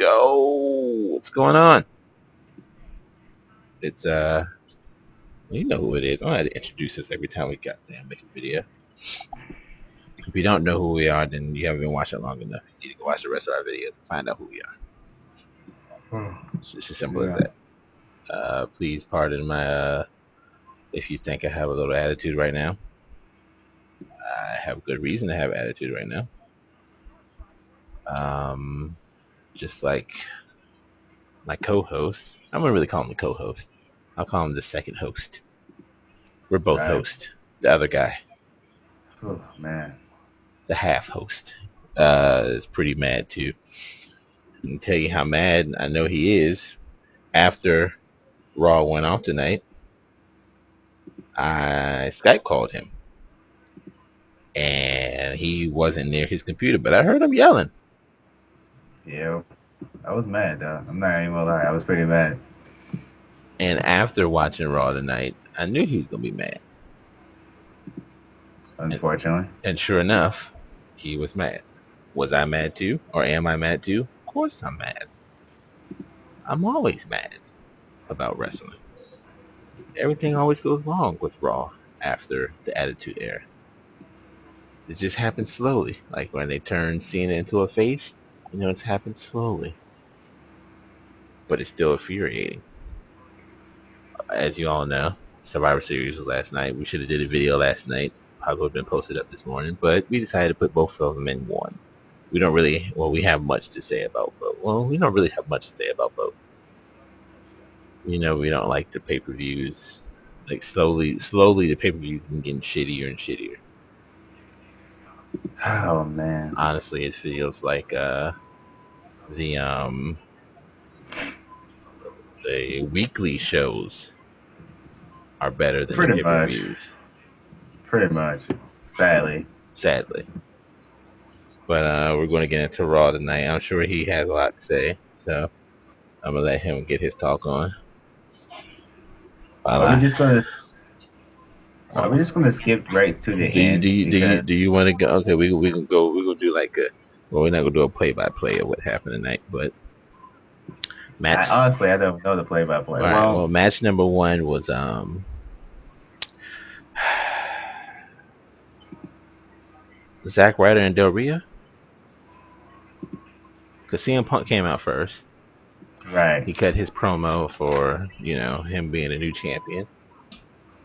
go. What's going on? It's you know who it is. I don't have to introduce us every time we goddamn make a video. If you don't know who we are, then you haven't been watching long enough. You need to go watch the rest of our videos and find out who we are. It's just as simple as that. Please pardon my if you think I have a little attitude right now. I have good reason to have attitude right now. Just like my co-host. I'm gonna really call him the co-host. I'll call him the second host. We're both hosts. The other guy. Oh man. The half host. Is pretty mad too. I can tell you how mad I know he is. After Raw went off tonight, I Skype called him. And he wasn't near his computer, but I heard him yelling. Yeah. I was mad though. I'm not even gonna lie. I was pretty mad. And after watching Raw tonight, I knew he was gonna be mad. Unfortunately. And sure enough, he was mad. Was I mad too? Or am I mad too? Of course I'm mad. I'm always mad about wrestling. Everything always goes wrong with Raw after the Attitude Era. It just happens slowly. Like when they turn Cena into a face, you know, it's happened slowly. But it's still infuriating. As you all know, Survivor Series was last night. We should have did a video last night. Probably would have been posted up this morning. But we decided to put both of them in one. We don't really, we have much to say about both. Well, we don't really have much to say about both. You know, we don't like the pay-per-views. Like slowly the pay-per-views been getting shittier and shittier. Oh man. Honestly, it feels like the weekly shows are better than the pay-per-views. Pretty much. Sadly. But we're going to get into Raw tonight. I'm sure he has a lot to say, so I'm gonna let him get his talk on. Are we just gonna skip right to the end? Do you want to go? Okay, we can go. We're gonna do like a. Well, we're not gonna do a play-by-play of what happened tonight, but match. Honestly, I don't know the play-by-play. Right, well, match number one was Zack Ryder and Del Rio. Because CM Punk came out first. Right. He cut his promo for, you know, him being a new champion.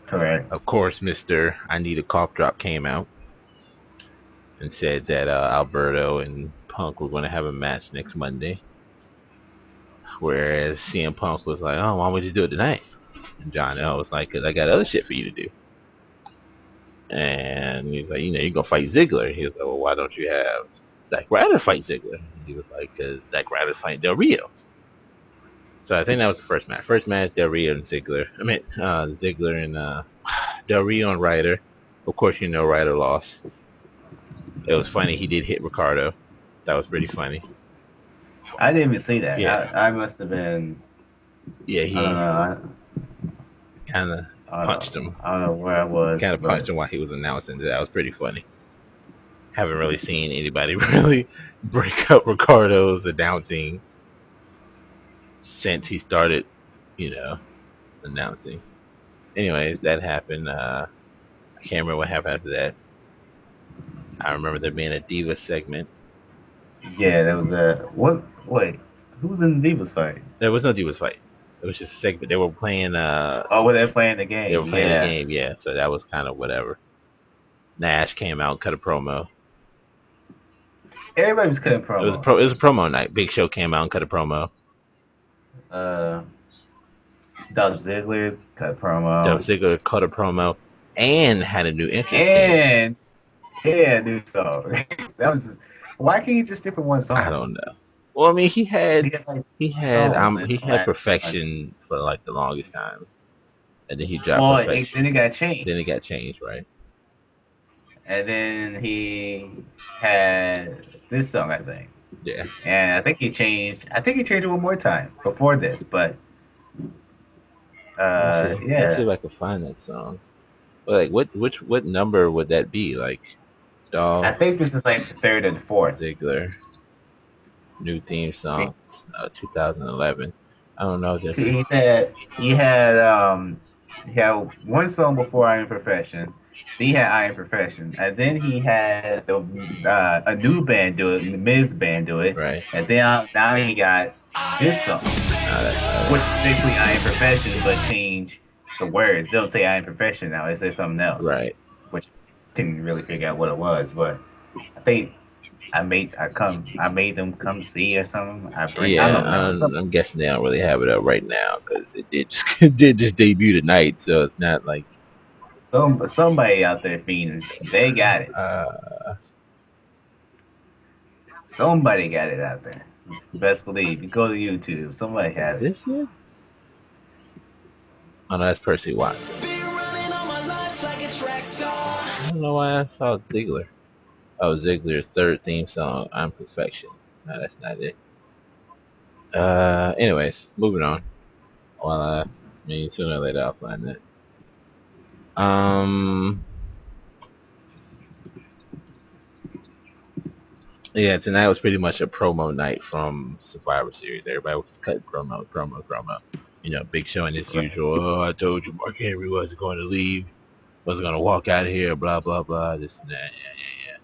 Correct. Of course, Mr. I Need a Cough Drop came out and said that Alberto and Punk were going to have a match next Monday. Whereas CM Punk was like, oh, why don't we just do it tonight? And John L was like, because I got other shit for you to do. And he was like, you know, you're going to fight Ziggler. He was like, well, why don't you have Zack Ryder fight Ziggler? And he was like, because Zack Ryder's fighting Del Rio. So I think that was the first match. First match, Del Rio and Ziggler. I mean, Ziggler and Del Rio and Ryder. Of course, you know Ryder lost. It was funny. He did hit Ricardo. That was pretty funny. I didn't even see that. Yeah. I must have been... Yeah, he kind of punched him. I don't know where I was. Kind of punched him while he was announcing. That was pretty funny. Haven't really seen anybody really break up Ricardo's announcing since he started, you know, announcing. Anyways, that happened. I can't remember what happened after that. I remember there being a Divas segment. Yeah, there was a... What? Wait, who was in the Divas fight? There was no Divas fight. It was just a segment. They were playing... were they playing the game? They were playing the game, yeah. So that was kind of whatever. Nash came out and cut a promo. Everybody was cutting promo. It was a promo night. Big Show came out and cut a promo. Dolph Ziggler cut a promo. Dolph Ziggler cut a promo and had a new entrance. And yeah, new song. That was just, why can't you just stick with one song? I don't know. Well, I mean, he had Perfection for like the longest time, and then he dropped Perfection. Then it got changed. Then it got changed, right? And then he had this song, I think. Yeah. And I think he changed it one more time before this, but Let's see if I can find that song. Like, what number would that be? Like, I think this is like the third and fourth. Ziggler. New theme song, 2011. I don't know this. He said he had one song before I Am Profession. Then he had I Am Profession, and then he had a new band do it, the Miz band do it, Right. and then now he got this song, which is basically I Am Profession, but change the words. They don't say I Am Profession now; it says something else, Right. which I couldn't really figure out what it was. But I think I made them come see or something. I Yeah, don't know. I'm guessing they don't really have it up right now because it did just it did just debut tonight, so it's not like Somebody out there fiending. They got it. uh Somebody got it out there. Best believe. You go to YouTube. Somebody is has it. this it? Oh no, that's Percy Watson. I don't know why I saw Ziggler. Oh, Ziggler's third theme song, I'm Perfection. No, that's not it. Anyways, moving on. Well, I mean, sooner or later I'll find that. Yeah, tonight was pretty much a promo night from Survivor Series. Everybody was cutting promo. You know, Big Show and his Right. usual, oh, I told you Mark Henry wasn't going to leave, wasn't going to walk out of here, blah, blah, blah, this and that, yeah.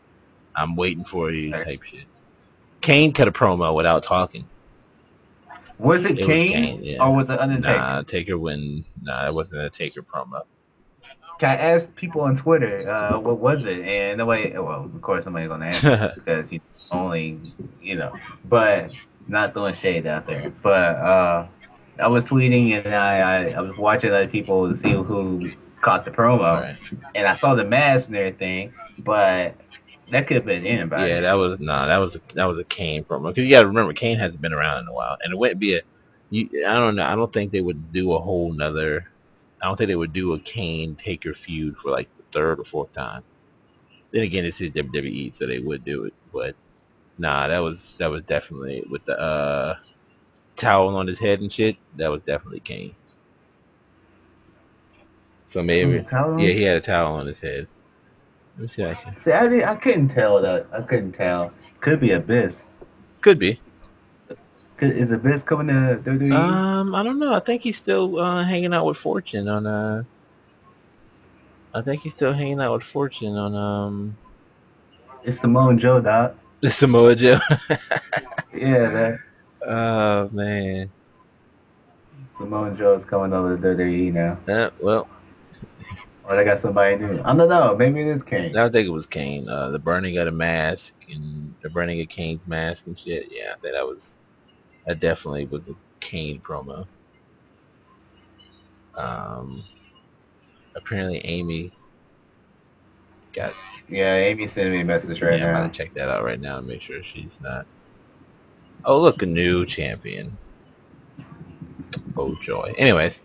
I'm waiting for you type shit. Kane cut a promo without talking. Was it It was Kane Kane, yeah. or was it Undertaker? Nah, Taker win. Nah, it wasn't a Taker promo. Can I ask people on Twitter, what was it? And nobody, well, of course, somebody's gonna answer because you only, but not throwing shade out there. But I was tweeting and I was watching other people to see who caught the promo, Right. and I saw the mask and everything, but that could have been anybody. Yeah, that was a Kane promo. Because you got to remember, Kane hasn't been around in a while, and it wouldn't be I don't know. I don't think they would do a whole nother. I don't think they would do a Kane Taker feud for like the third or fourth time. Then again, this is WWE, so they would do it. But nah, that was definitely with the towel on his head and shit. That was definitely Kane. So maybe, yeah, he had a towel on his head. Let me see. See, I couldn't tell that. I couldn't tell. Could be Abyss. Could be. Is Abyss coming to WWE? I don't know. I think he's still hanging out with Fortune on I think he's still hanging out with Fortune on It's Samoan Joe, Doc. the Samoa Joe. Yeah, man. Oh man. Samoan Joe is coming over to WWE now. Well, Or they got somebody new. I don't know. Maybe it is Kane. I think it was Kane. The burning of the mask and the burning of Kane's mask and shit. Yeah, I think that definitely was a Kane promo. Apparently Amy got. Yeah, Amy sent me a message right now. I'm about to check that out right now and make sure she's not. Oh, look, a new champion. Oh joy. Anyways,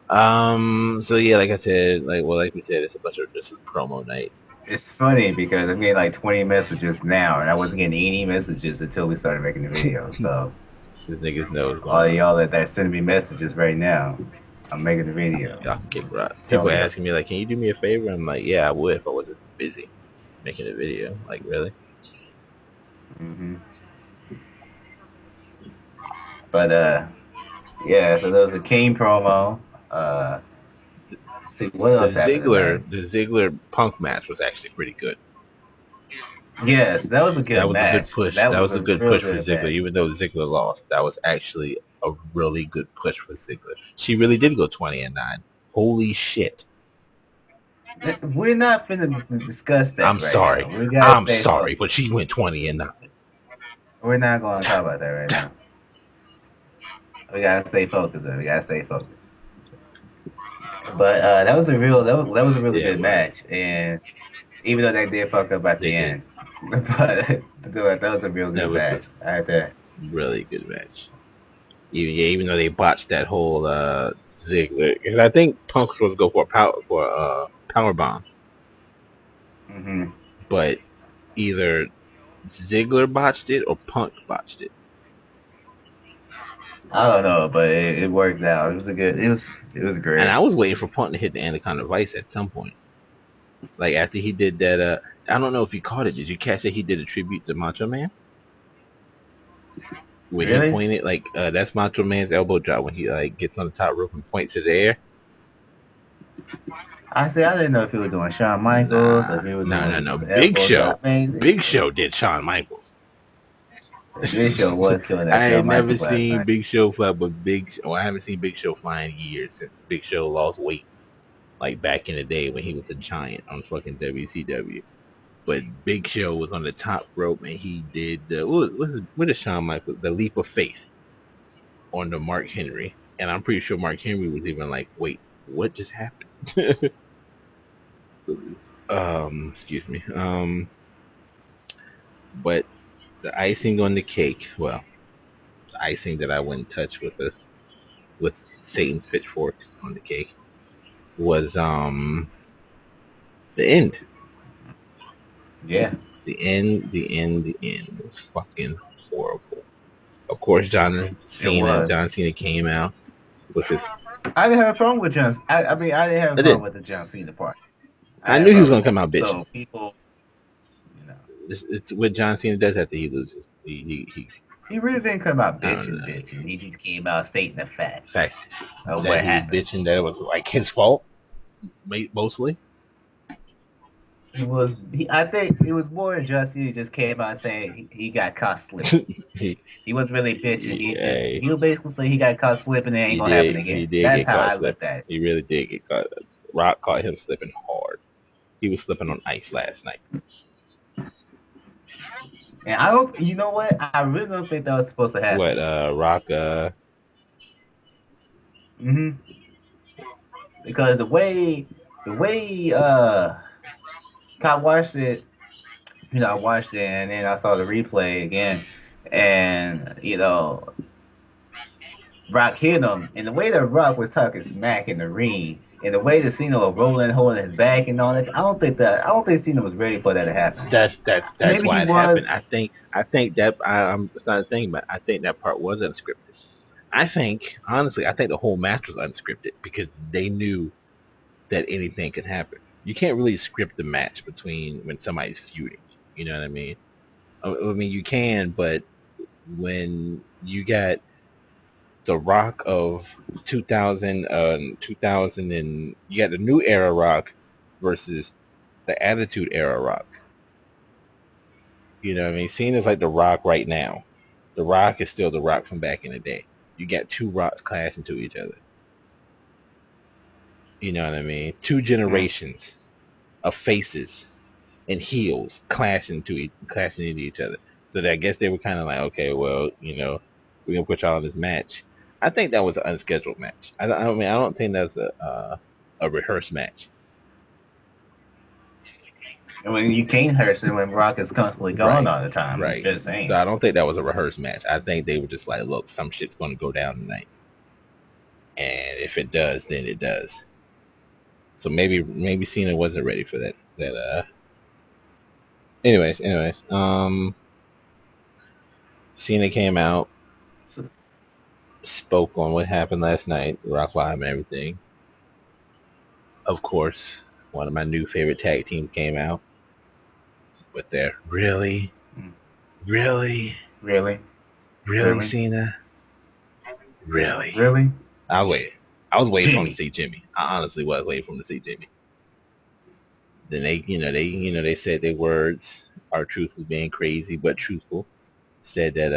so yeah, like I said, like we said, it's this is promo night. It's funny because I'm getting like 20 messages now, and I wasn't getting any messages until we started making the video. So this niggas knows. All y'all that are sending me messages right now, I'm making the video. Y'all can kick rock. People asking me like, "Can you do me a favor?" I'm like, "Yeah, I would if I wasn't busy making a video." Like, really? Mm-hmm. But yeah, so there was a Kane promo. See what else happened? The Ziggler Punk match was actually pretty good. Yes, that was a good match. A good push. That was a good push for Ziggler. Match. Even though Ziggler lost, that was actually a really good push for Ziggler. She really did go 20-9. Holy shit. We're not finna discuss that. I'm sorry. I'm sorry, but she went 20-9. We're not going to talk about that right now. We gotta stay focused. But that was a really good match, and even though they did fuck up at the end, but that was a real good match. I had that really good match. Even though they botched that whole Ziggler, because I think Punk was supposed to go for a power bomb. Mm-hmm. But either Ziggler botched it or Punk botched it. I don't know, but it worked out. It was great. And I was waiting for Punk to hit the Anaconda Vice at some point. Like after he did that, I don't know if you caught it. Did you catch that he did a tribute to Macho Man? when he Really? pointed like that's Macho Man's elbow drop when he like gets on the top rope and points to the air. I see. I didn't know if he was doing Shawn Michaels or Nah, if he was no. doing the Big elbow Show, drop. Man, Big Show did Shawn Michaels. Big Show was killing I that had Shawn never Michaels last seen night. Big Show fly, but I haven't seen Big Show fly in years since Big Show lost weight, like back in the day when he was a giant on fucking WCW. But Big Show was on the top rope and he did what is Shawn Michaels? The leap of faith on the Mark Henry, and I'm pretty sure Mark Henry was even like, wait, what just happened? Excuse me. But the icing on the cake, well, the icing that I wouldn't touch with Satan's pitchfork on the cake was the end. Yeah. The end was fucking horrible. Of course, It was. John Cena came out with his. I didn't have a problem with John. I mean, I didn't have a I problem did. with the John Cena part. I I didn't have knew a he was problem gonna with come that. out bitching. So people, you know, It's what John Cena does after he loses. he really didn't come out I don't bitching, know. bitching. He just came out stating the facts Fact of that what he was happened. bitching that it was like his fault, mostly. He was. I think it was more John Cena just came out saying he got caught slipping. he, He wasn't really bitching. yeah, He was basically saying he got caught slipping and it ain't gonna happen he again. did That's get how caught I looked slipping. at it. He really did get caught. Rock caught him slipping hard. He was slipping on ice last night. And I don't. You know what? I really don't think that was supposed to happen. What Rock hmm Because the way I watched it, I watched it and then I saw the replay again, and Rock hit him, and the way that Rock was talking smack in the ring, and the way that Cena was rolling, holding his back and all that, I don't think Cena was ready for that to happen. that's Maybe he why it happened. was. I think that I'm starting to think about. I think that part was unscripted. I think honestly, I think the whole match was unscripted because they knew that anything could happen. You can't really script the match between when somebody's feuding. You know what I mean? I mean you can, but when you got the Rock of 2000 and you got the new era Rock versus the Attitude era Rock. You know what I mean? Cena's like the Rock right now. The Rock is still the Rock from back in the day. You got two Rocks clashing to each other. You know what I mean? Two generations of faces and heels clashing into each other. So I guess they were kind of like, okay, well, we're gonna put y'all in this match. I think that was an unscheduled match. I don't think that was a rehearsed match. I mean, you can't hurt it when Rock is constantly gone Right, all the time. I'm right. just So saying. I don't think that was a rehearsed match. I think they were just like, look, some shit's gonna go down tonight, and if it does, then it does. So maybe Cena wasn't ready for that. Anyways, Cena came out, So, spoke on what happened last night, Rock Live and everything. Of course, one of my new favorite tag teams came out with their really, really, really, really really, Cena, really. really, I was waiting for him to Jimmy. see Jimmy. I honestly was waiting for him to see Jimmy. Then they said their words. R-Truth was being crazy but truthful. Said that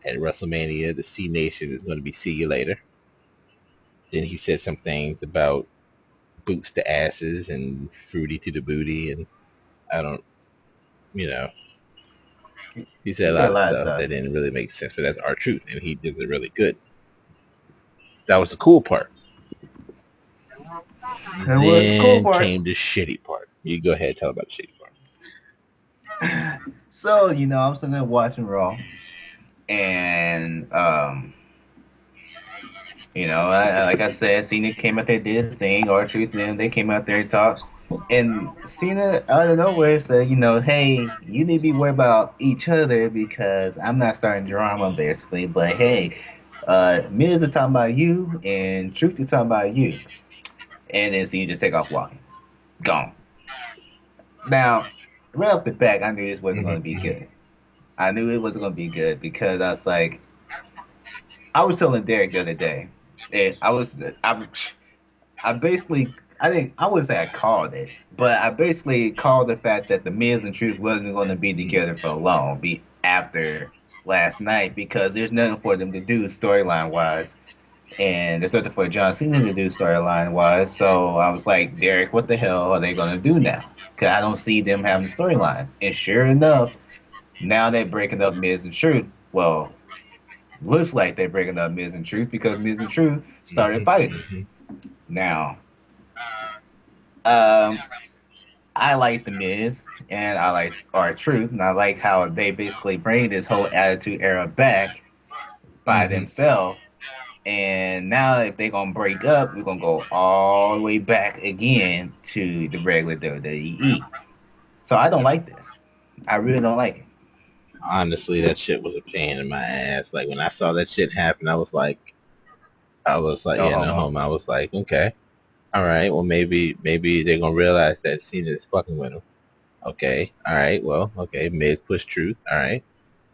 at WrestleMania the C Nation is going to be see you later. Then he said some things about boots to asses and fruity to the booty, and I don't, you know, he said He a said lot a of lot of stuff stuff. that didn't really make sense, but that's R-Truth, and he did it really good. That was the cool part. It was the cool Then part. came the shitty part. You go ahead and tell about the shitty part. So I'm sitting there watching Raw, and like I said, Cena came out there, did his thing. R-Truth and them, they came out there and talked. And Cena out of nowhere said, hey, you need to be worried about each other because I'm not starting drama, basically. But hey, Miz is talking about you, and Truth is talking about you. And then Cena just take off walking, gone. Now, right off the back, I knew this wasn't going to be Mm-hmm, good. I knew it wasn't gonna be good because I was like, I was telling Derek the other day, and I basically, I wouldn't say I called it, but I basically called the fact that the Miz and Truth wasn't going to be together for long, be after last night, because there's nothing for them to do storyline wise, and there's nothing for John Cena to do storyline wise. So I was like, Derek, what the hell are they going to do now? Because I don't see them having a storyline. And sure enough, now they're breaking up Miz and Truth. Well, looks like they're breaking up Miz and Truth because Miz and Truth started fighting. Now, um, I like the Miz and I like R-Truth, and I like how they basically bring this whole Attitude Era back by Mm-hmm. themselves. And now if they're gonna break up, we're gonna go all the way back again to the regular WWE. So I don't like this. I really don't like it. Honestly, that shit was a pain in my ass. Like when I saw that shit happen, I was like, yeah, no Oh, homo. I was like, okay, all right, well maybe they're gonna realize that Cena is fucking with him. Okay, all right, well, okay, Miz push Truth. All right,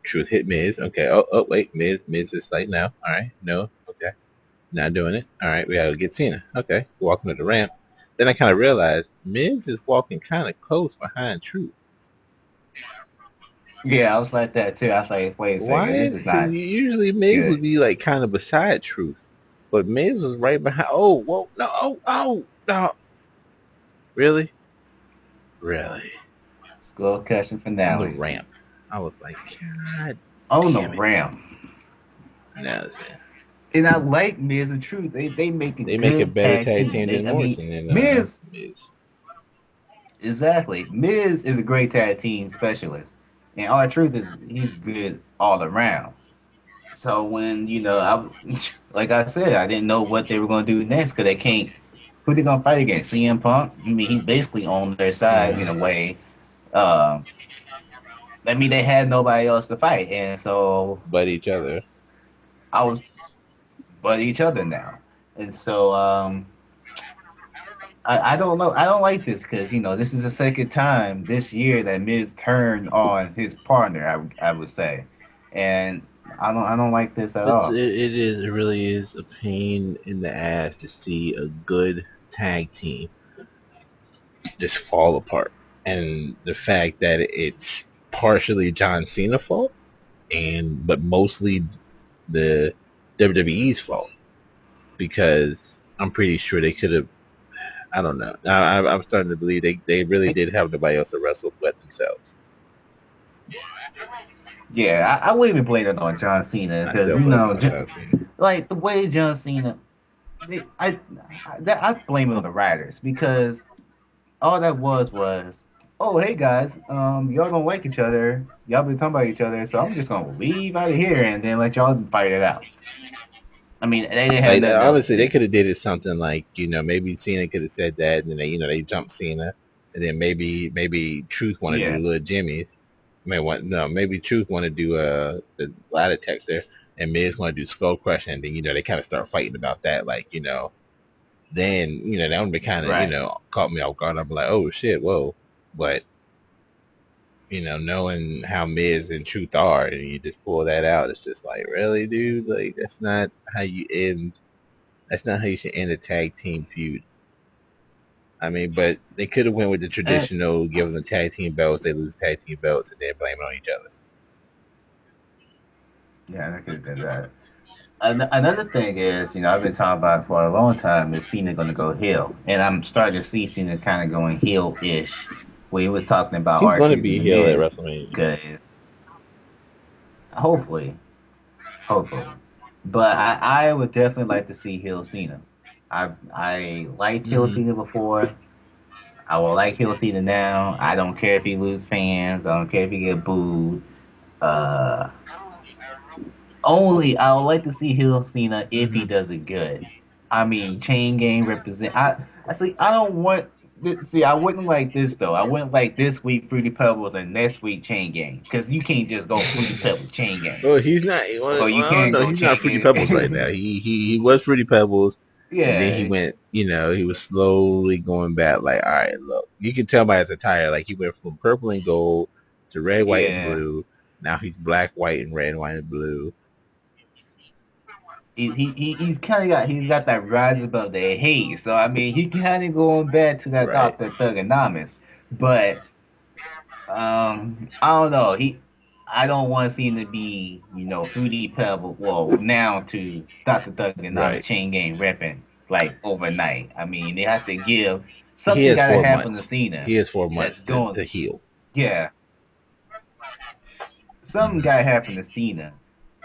Truth hit Miz. Okay, oh wait, Miz is like no. All right, no, okay, not doing it. All right, we gotta get Cena. Okay, walking to the ramp. Then I kind of realized Miz is walking kind of close behind Truth. yeah, I was like that too. I was like, wait a second, Why? this is Because not usually Miz would good. be like kind of beside Truth, but Miz was right behind. Oh, whoa, no, no, really, really Skull Cushion on the finale ramp. I was like, God on the damn it! ramp. No, And I like Miz and Truth. They make a they make a good better tag tag team. team than I mean, Morrison and Miz Miz. exactly. Miz is a great tag team specialist, and our truth is he's good all around. So when like I said, I didn't know what they were going to do next because they can't. Who they going to fight against? CM Punk. I mean, he's basically on their side in a Mm-hmm. way. Um, I mean, they had nobody else to fight, and so But each other. I was but each other now, and so I don't know. I don't like this because this is the second time this year that Miz turned on his partner. I would say, and I don't like this at all. It really is a pain in the ass to see a good tag team just fall apart, and the fact that it's partially John Cena's fault, but mostly the WWE's fault because I'm pretty sure they could have. I don't know. I'm starting to believe they really did have nobody else to wrestle but themselves. Yeah, I wouldn't even blame it on John Cena I because still blame it on John Cena. like the way John Cena, I blame it on the writers because all that was, oh hey guys, y'all don't like each other, y'all been talking about each other, so I'm just gonna leave out of here and then let y'all fight it out. I mean, they didn't have Like nothing else to obviously they do. could have did it something like maybe Cena could have said that and then they jumped Cena and then maybe Truth want to do Yeah, little Jimmy's. Maybe Truth want to do the ladder texter and Miz want to do Skull Crush and then they kind of start fighting about that then that would be kind of right. caught me off guard. I'm like, oh shit, whoa, but knowing how Miz and Truth are, and you just pull that out, it's just like, really, dude, like that's not how you end. That's not how you should end a tag team feud. I mean, but they could have went with the And, traditional, give them the tag team belts, they lose tag team belts, and then blame it on each other. yeah, they could have done that. Another thing is, I've been talking about for a long time is Cena going to go heel, and I'm starting to see Cena kind of going heel-ish. Where he was talking about He's going to R-Truth be and the heel at Miz, WrestleMania. because hopefully, hopefully, but I would definitely like to see heel Cena. I liked heel Mm-hmm. Cena before. I will like heel Cena now. I don't care if he lose fans. I don't care if he get booed. Uh, Only I would like to see heel Cena if he Mm-hmm. does it good. I mean, chain gang represent. I see. I don't want. See, I wouldn't like this though. I wouldn't like this week Fruity Pebbles and next week chain gang because you can't just go Fruity Pebbles chain gang. Well, he's not. Well, you Well, I don't can't know. go He's not chain Fruity Pebbles right gang. now. He was Fruity Pebbles, and then he Yeah, went. He was slowly going back. Like, all right, look, you can tell by his attire. Like he went from purple and gold to red, white, and yeah. blue. Now he's black, white, and red, white, and blue. He's kind of got that rise above the hate. So I mean, he kind of going back to that Right. Dr. Thugonomics, but I don't know. I don't want to see him to be, Fruity Pebble. Well, now to Dr. Thugonomics Right. chain game repping like overnight. I mean, they have to give He something has got to four happen to months. Cena He has four that's months to going. heal. Yeah, something Mm-hmm. got to happen to Cena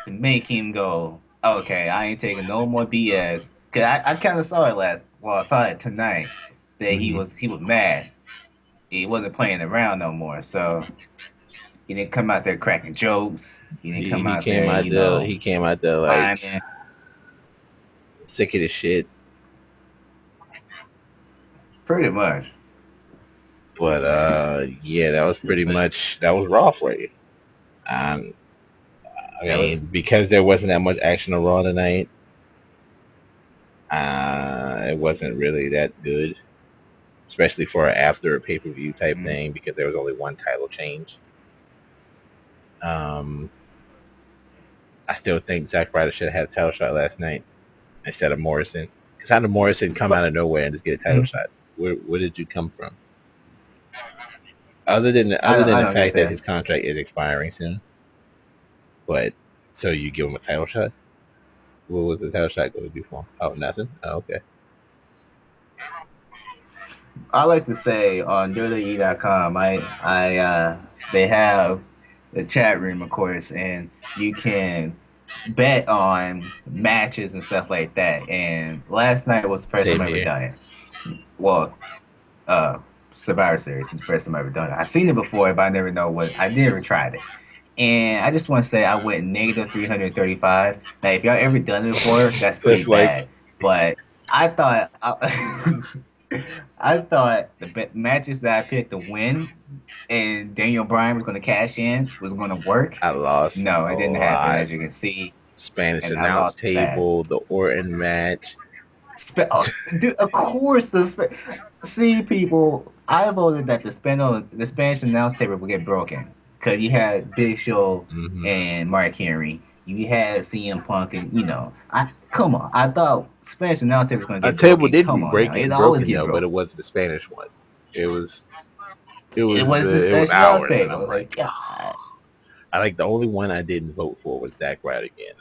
to make him go, okay, I ain't taking no more BS. Cause I kind of saw it I saw it tonight that he Mm-hmm. was mad. He wasn't playing around no more. So he didn't come out there cracking jokes. He didn't come He out there, came out there. He came out there like whining. sick of the shit. Pretty much. But yeah, that was pretty much that was Raw for you. Um, I That was mean, because there wasn't that much action on Raw tonight, it wasn't really that good, especially for after a pay per view type mm, thing because there was only one title change. Um, I still think Zack Ryder should have had a title shot last night instead of Morrison. Because how did Morrison come out of nowhere and just get a title mm, shot? Where did you come from? Other than I the don't get fact that that. his contract is expiring soon, but so you give him a title shot? What was the title shot going to do for him? Oh, nothing. Oh, okay. I like to say on WWE.com, they have the chat room, of course, and you can bet on matches and stuff like that. And last night was the first time Same I ever here. done it. Well, uh, Survivor Series was the first time I ever done it. I seen it before, but I never tried it. And I just want to say I went negative 335. Now, if y'all ever done it before, that's pretty That's like bad. But I thought I thought matches that I picked to win and Daniel Bryan was going to cash in was going to work. I lost No, a it didn't happen, lot. as you can see, Spanish and I announce lost bad. table, the Orton match. Dude, of course, see people. I voted that the Spanish announce table would get broken because you had Big Show Mm-hmm. and Mark Henry. You had CM Punk, and I come on. I thought Spanish announce table was going to A get table broken. did Come be on now, it always broken get though, but broken. it wasn't the Spanish one. It was It was the it was Spanish announce ours, and table. I I'm was like, like, God. I like the only one I didn't vote for was Zack Ryder getting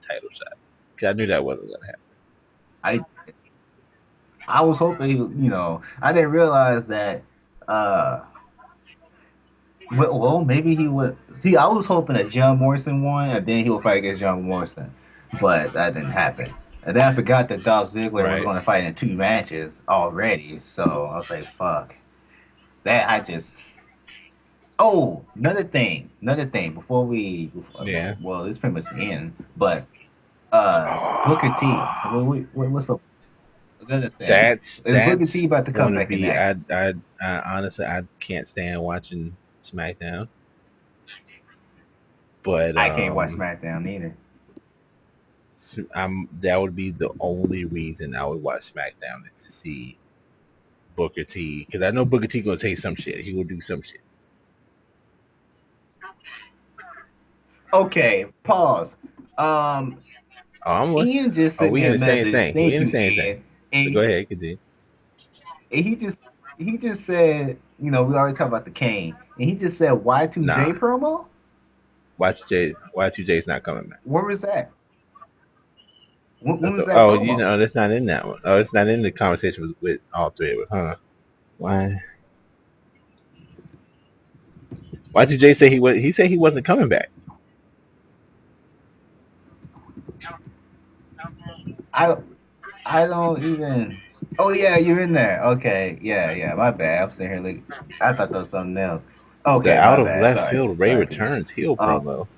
title shot because I knew that wasn't gonna happen. I I was hoping, I didn't realize that. Uh, well, maybe he would. See, I was hoping that John Morrison won, and then he would fight against John Morrison, but that didn't happen. And then I forgot that Dolph Ziggler was Right. going to fight in 2 matches already. So I was like, "Fuck that!" I just. Oh, another thing. Yeah. Well, it's pretty much the end. But Booker T. What's up? Another thing is Booker T That's about to come going to back in be. action. I honestly I can't stand watching SmackDown, but I can't watch SmackDown either. that would be the only reason I would watch SmackDown is to see Booker T because I know Booker T gonna say some shit. He will do some shit. Okay, pause. Um, Oh, I'm listening. Ian just Oh, sent we me in a the same message. thing. We Thank in you, the same thing. Ian. And Go ahead, continue. he just said, we already talked about the Kane, and he just said Nah, Y2J promo. Y2J's not coming back. Where was that? When was that Oh, promo? that's not in that one. Oh, it's not in the conversation with all three of us, huh? Why? Y2J say he was. He said he wasn't coming back. I I don't even. Oh yeah, you're in there. Okay, yeah. My bad. I'm sitting here like I thought that was something else. The Okay, out my of bad. left Sorry, field Ray sorry, dude. returns heel Um, promo.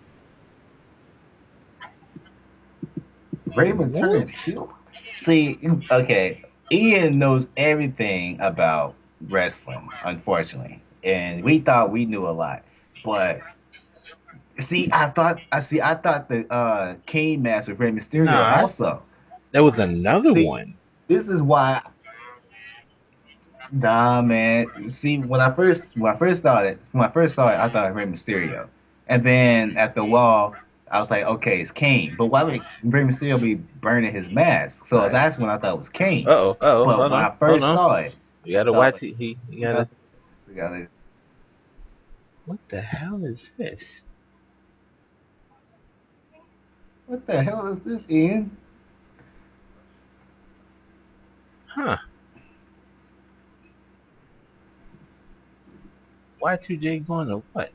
Raymond What? turned heel. See, okay, Ian knows everything about wrestling, unfortunately, and we thought we knew a lot. But I thought the Kane match with Rey Mysterio Nah, also. there was another See, one. this is why. Nah, man. See, when I first saw it, I thought Rey Mysterio, And then at the wall, I was like, okay, it's Kane. But why would Rey Mysterio be burning his mask? So Right. that's when I thought it was Kane. Uh-oh. But Hold when on. I Hold first on. saw it, You gotta I was watch like, it. You we got gotta... this. We got this. What the hell is this? What the hell is this, Ian? Huh. Y2J going to what?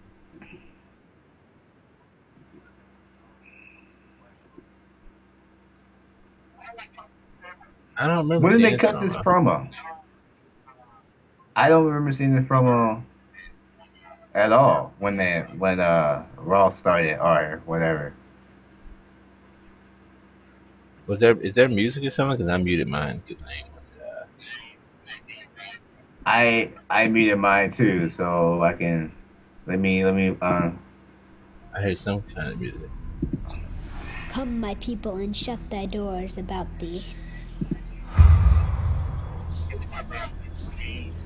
I don't remember When did seeing they this cut this promo. promo? I don't remember seeing this promo at all when Raw started or whatever. Is there music or something? Because I muted mine. I muted mine too, so I can let me I heard some kind of music. Come, my people, and shut thy doors about thee.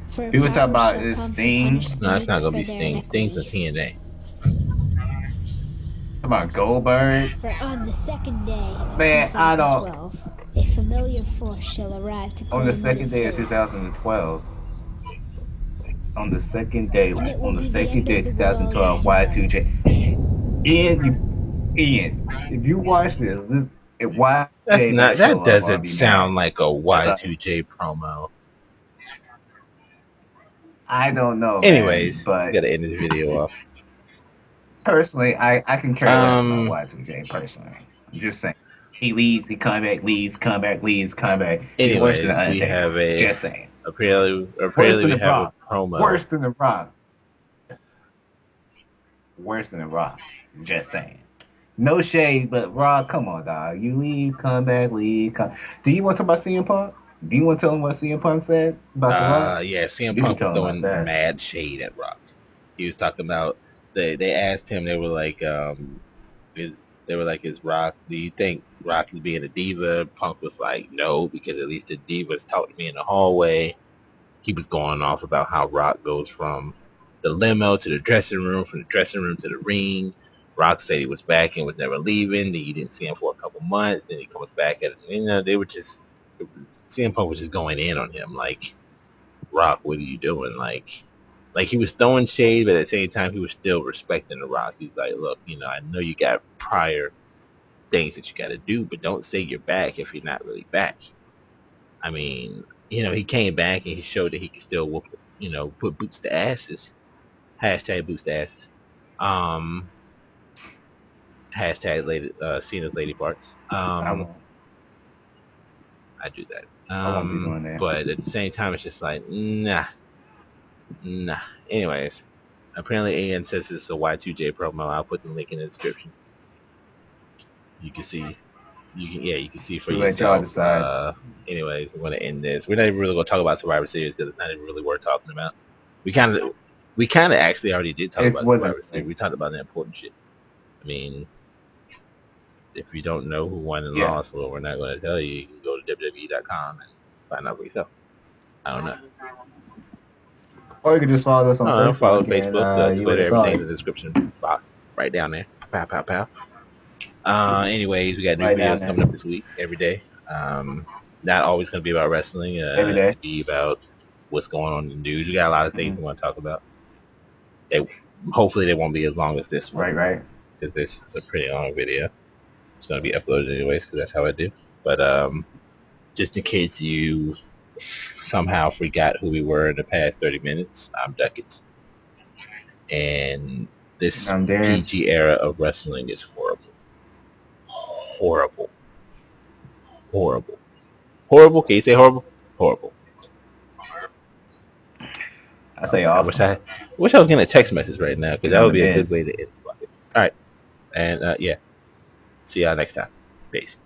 For people talk power about shall this come to Sting. punish No, it's the not gonna meek be for their Sting. Sting's a iniquity. TNA. About Goldberg. For on the second day of Man, I don't. 2012, a familiar force shall arrive to On the claim what second is day of his. 2012. On the second day, And it will on the be the second end day, of the world as 2012, you know it. Y2J. Ian, if you watch this That's YJ not. might show That up or doesn't be mad. sound like a That's all. Y2J promo. I don't know, man, Anyways, we but gotta end this video off. personally, I can care less about Um. Y2J personally. I'm just saying. He leaves, he come back, leaves, come back, leaves, come back. He's worse than the Anyways, we have Undertaker. a Just saying. Worse apparently than we the have a Brock. promo. Worse than the Brock. Worse than the Rock. Just saying. No shade, but Rock, come on, dog. You leave, come back, leave. Come. Do you want to talk about CM Punk? Do you want to tell him what CM Punk said about the Rock? Yeah, CM You can Punk was tell him about throwing that. mad shade at Rock. He was talking about they asked him, they were like, is Rock, do you think Rock is being a diva? Punk was like, no, because at least the divas talk to me in the hallway. He was going off about how Rock goes from the limo to the dressing room, from the dressing room to the ring. Rock said he was back and was never leaving. Then you didn't see him for a couple months. Then he comes back at, they were just, CM Punk was just going in on him like, Rock, what are you doing? Like he was throwing shade, but at the same time he was still respecting the Rock. He's like, look, I know you got prior things that you got to do, but don't say you're back if you're not really back. I mean, he came back and he showed that he could still whoop, put boots to asses. Hashtag boots to asses. Hashtag lady, Cena's lady parts. I won't. I do that. I won't be doing that. But at the same time, it's just like, nah. Anyways, apparently Ian says it's a Y2J promo. I'll put the link in the description. You can see. You can see for We'll let y'all yourself. decide. Anyways, we're gonna end this. We're not even really gonna talk about Survivor Series because it's not even really worth talking about. We kind of actually already did talk It about wasn't. Survivor Series. We talked about the important shit. I mean, if you don't know who won and lost, well, we're not going to tell you. You can go to WWE.com and find out for yourself. I don't know. Or you can just follow us on Facebook. Follow Facebook, you Twitter, saw everything it. in the description box right down there. Pow, pow, pow. Anyways, we got new Right down videos there. coming up this week, every day. Not always going to be about wrestling. Every day. It could be about what's going on in the news. We got a lot of things we want to talk about. Hopefully they won't be as long as this one. Right. Because this is a pretty long video. It's going to be uploaded anyways because that's how I do. But just in case you somehow forgot who we were in the past 30 minutes, I'm Duckets. And this PG era of wrestling is horrible. Horrible. Can you say horrible? Horrible. I say awesome. I wish I was getting a text message right now because that would be a good way to end. All right. And yeah. See y'all next time. Peace.